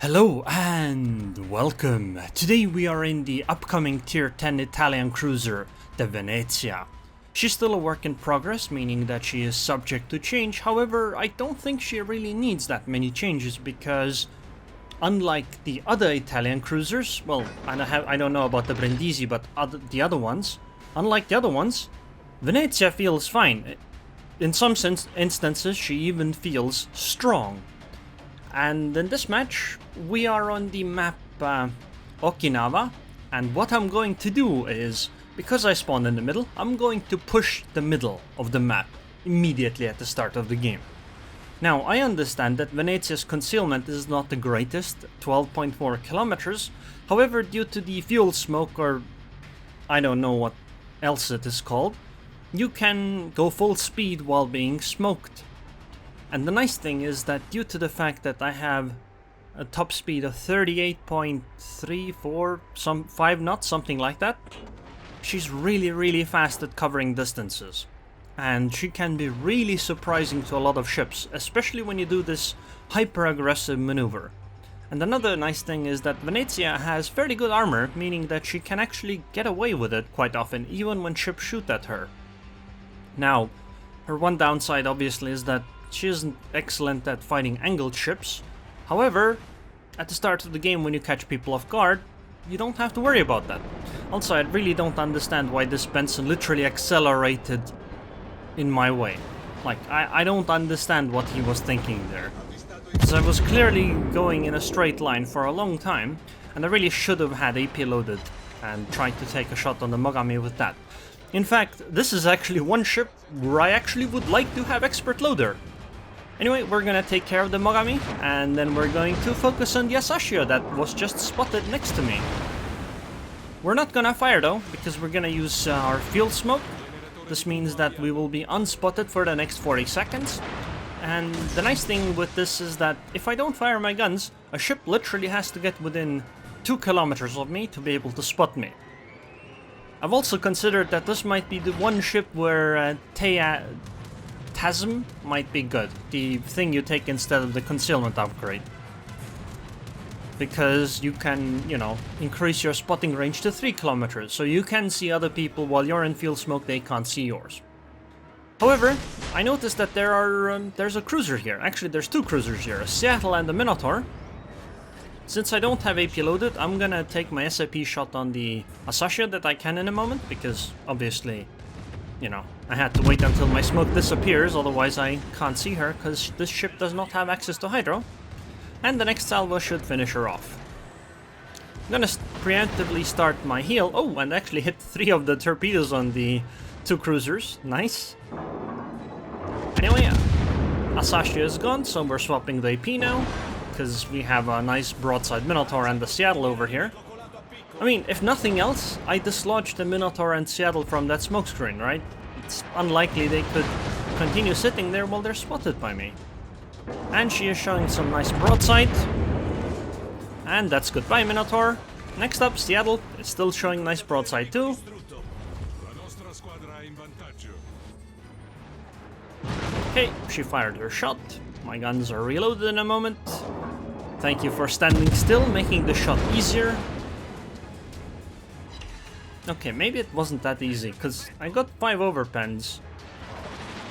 Hello and welcome. Today we are in the upcoming tier 10 Italian cruiser, the Venezia. She's still a work in progress, meaning that she is subject to change. However, I don't think she really needs that many changes because unlike the other Italian cruisers, well, I don't know about the Brindisi, but the other ones, unlike the other ones, Venezia feels fine. In some instances, she even feels strong. And in this match, we are on the map Okinawa, and what I'm going to do is, because I spawned in the middle, I'm going to push the middle of the map immediately at the start of the game. Now, I understand that Venezia's concealment is not the greatest, 12.4 kilometers, however, due to the fuel smoke, or I don't know what else it is called, you can go full speed while being smoked. And the nice thing is that due to the fact that I have a top speed of 38.34, 5 knots, something like that, she's really fast at covering distances. And she can be really surprising to a lot of ships, especially when you do this hyper-aggressive maneuver. And another nice thing is that Venezia has fairly good armor, meaning that she can actually get away with it quite often, even when ships shoot at her. Now, her one downside obviously is that she isn't excellent at fighting angled ships. However, at the start of the game when you catch people off guard, you don't have to worry about that. Also, I really don't understand why this Benson literally accelerated in my way. Like, I don't understand what he was thinking there. Because I was clearly going in a straight line for a long time, and I really should have had AP loaded and tried to take a shot on the Mogami with that. In fact, this is actually one ship where I actually would like to have expert loader. Anyway, we're gonna take care of the Mogami, and then we're going to focus on the Asashio that was just spotted next to me. We're not gonna fire though, because we're gonna use our field smoke. This means that we will be unspotted for the next 40 seconds. And the nice thing with this is that if I don't fire my guns, a ship literally has to get within 2 kilometers of me to be able to spot me. I've also considered that this might be the one ship where TASM might be good, the thing you take instead of the concealment upgrade. Because you can, increase your spotting range to 3 kilometers, so you can see other people while you're in field smoke, they can't see yours. However, I noticed that there's a cruiser here. Actually, there's 2 cruisers here, a Seattle and a Minotaur. Since I don't have AP loaded, I'm gonna take my SAP shot on the Asashio that I can in a moment, because obviously, I had to wait until my smoke disappears, otherwise I can't see her, because this ship does not have access to hydro. And the next salvo should finish her off. I'm gonna preemptively start my heal. Oh, and actually hit 3 of the torpedoes on the 2 cruisers. Nice. Anyway, Asashio is gone, so we're swapping the AP now, because we have a nice broadside Minotaur and the Seattle over here. I mean, if nothing else, I dislodged the Minotaur and Seattle from that smokescreen, right? It's unlikely they could continue sitting there while they're spotted by me. And she is showing some nice broadside. And that's goodbye, Minotaur. Next up, Seattle is still showing nice broadside too. Okay, she fired her shot. My guns are reloaded in a moment. Thank you for standing still, making the shot easier. Okay, maybe it wasn't that easy, because I got 5 overpens.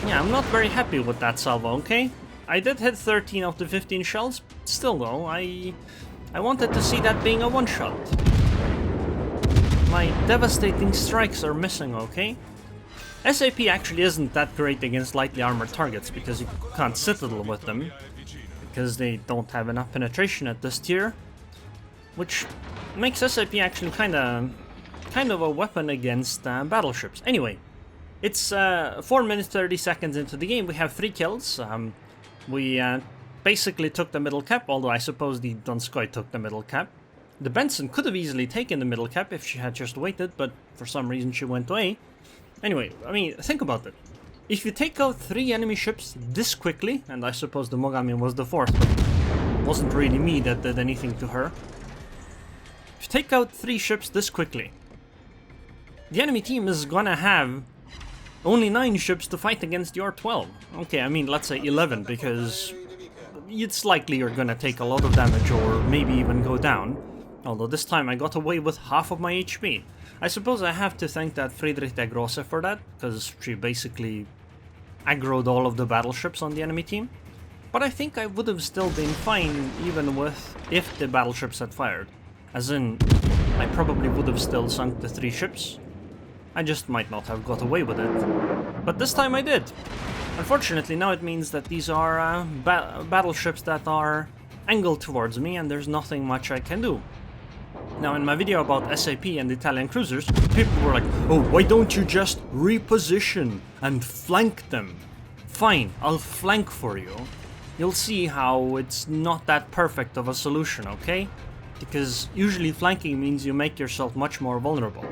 Yeah, I'm not very happy with that salvo, okay? I did hit 13 of the 15 shells. Still though, I wanted to see that being a one-shot. My devastating strikes are missing, okay? SAP actually isn't that great against lightly armored targets, because you can't citadel with them, because they don't have enough penetration at this tier, which makes SAP actually kind of a weapon against battleships. Anyway, it's 4 minutes 30 seconds into the game. We have 3 kills. We basically took the middle cap, although I suppose the Donskoy took the middle cap. The Benson could have easily taken the middle cap if she had just waited, but for some reason she went away. Anyway, I mean, think about it. If you take out 3 enemy ships this quickly, and I suppose the Mogami was the 4th, but it wasn't really me that did anything to her. If you take out 3 ships this quickly, the enemy team is gonna have only 9 ships to fight against your 12. Okay, I mean, let's say 11, because it's likely you're gonna take a lot of damage or maybe even go down. Although this time I got away with half of my HP. I suppose I have to thank that Friedrich der Grosse for that, because she basically aggroed all of the battleships on the enemy team. But I think I would have still been fine even if the battleships had fired. As in, I probably would have still sunk the 3 ships. I just might not have got away with it. But this time I did. Unfortunately, now it means that these are battleships that are angled towards me and there's nothing much I can do. Now, in my video about SAP and Italian cruisers, people were like, oh, why don't you just reposition and flank them? Fine, I'll flank for you. You'll see how it's not that perfect of a solution, okay? Because usually flanking means you make yourself much more vulnerable.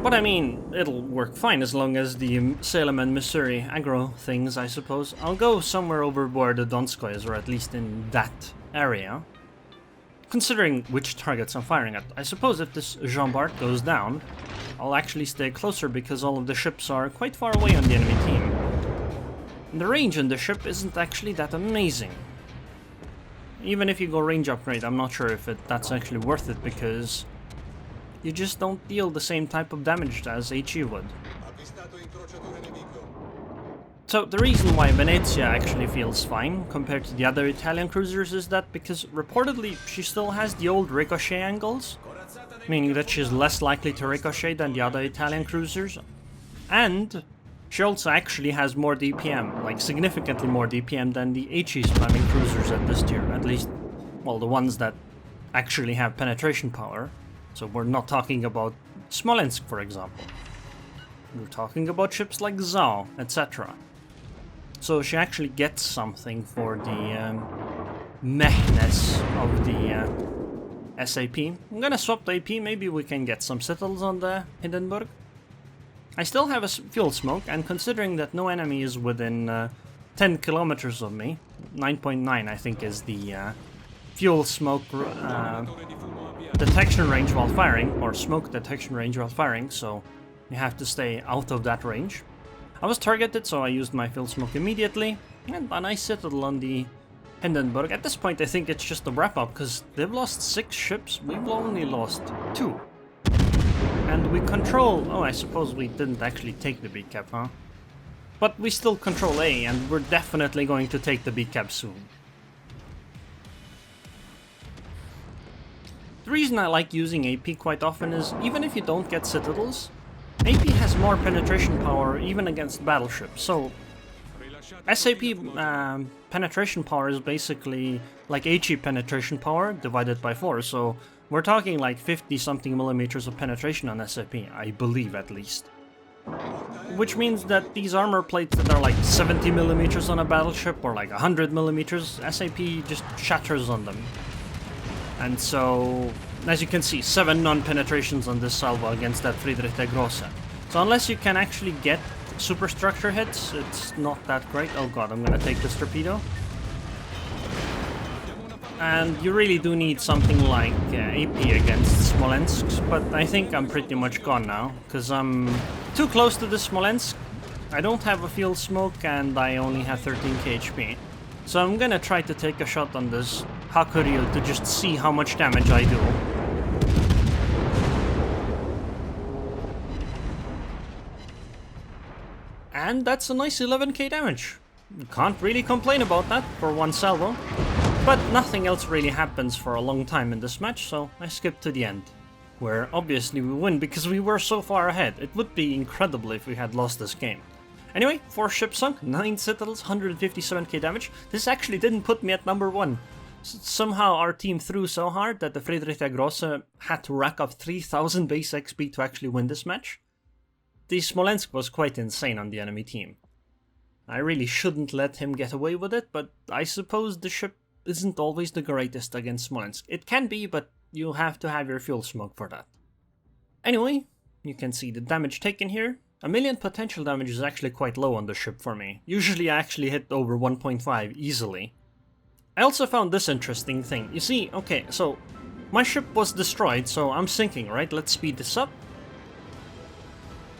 But I mean, it'll work fine as long as the Salem and Missouri aggro things, I suppose. I'll go somewhere over where the Donskoy is, or at least in that area. Considering which targets I'm firing at, I suppose if this Jean Bart goes down, I'll actually stay closer because all of the ships are quite far away on the enemy team. And the range in the ship isn't actually that amazing. Even if you go range upgrade, I'm not sure if that's actually worth it because you just don't deal the same type of damage as HE would. So the reason why Venezia actually feels fine compared to the other Italian cruisers is that because reportedly she still has the old ricochet angles, meaning that she's less likely to ricochet than the other Italian cruisers, and she also actually has more DPM, like significantly more DPM than the HE spamming cruisers at this tier, at least, well, the ones that actually have penetration power. So we're not talking about Smolensk, for example. We're talking about ships like Zao, etc. So she actually gets something for the mehness of the SAP. I'm gonna swap the AP, maybe we can get some citadels on the Hindenburg. I still have a fuel smoke, and considering that no enemy is within 10 kilometers of me, 9.9 I think is the fuel smoke detection range while firing, or smoke detection range while firing, so you have to stay out of that range. I was targeted, so I used my fuel smoke immediately, and a nice citadel on the Hindenburg. At this point I think it's just a wrap-up, because they've lost 6 ships, we've only lost 2. And we control... oh, I suppose we didn't actually take the B cap, huh? But we still control A, and we're definitely going to take the B cap soon. The reason I like using AP quite often is, even if you don't get citadels, AP has more penetration power even against battleships, so SAP penetration power is basically like HE penetration power divided by 4, so we're talking like 50 something millimeters of penetration on SAP, I believe at least. Which means that these armor plates that are like 70 millimeters on a battleship or like 100 millimeters, SAP just shatters on them. And so, as you can see, 7 non-penetrations on this salvo against that Friedrich der Grosse. So unless you can actually get superstructure hits, it's not that great. Oh god, I'm gonna take this torpedo. And you really do need something like AP against Smolensk, but I think I'm pretty much gone now, because I'm too close to the Smolensk. I don't have a field smoke and I only have 13k HP. So I'm gonna try to take a shot on this Hakuryu to just see how much damage I do. And that's a nice 11k damage. You can't really complain about that for one salvo. But nothing else really happens for a long time in this match, so I skip to the end. Where obviously we win because we were so far ahead. It would be incredible if we had lost this game. Anyway, 4 ships sunk, 9 citadels, 157k damage. This actually didn't put me at number 1. Somehow our team threw so hard that the Friedrich der Grosse had to rack up 3000 base XP to actually win this match. The Smolensk was quite insane on the enemy team. I really shouldn't let him get away with it, but I suppose the ship isn't always the greatest against Smolensk. It can be, but you have to have your fuel smoke for that. Anyway, you can see the damage taken here. 1 million potential damage is actually quite low on the ship for me. Usually I actually hit over 1.5 easily. I also found this interesting thing. You see, okay, so my ship was destroyed, so I'm sinking, right? Let's speed this up.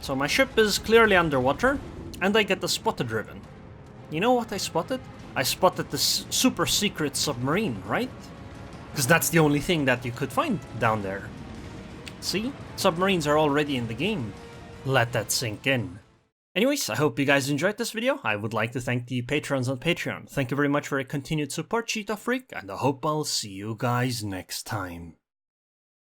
So my ship is clearly underwater, and I get the spotter driven. You know what I spotted? I spotted the super secret submarine, right? Because that's the only thing that you could find down there. See? Submarines are already in the game. Let that sink in. Anyways, I hope you guys enjoyed this video. I would like to thank the patrons on Patreon. Thank you very much for your continued support, Cheetah Freak, and I hope I'll see you guys next time.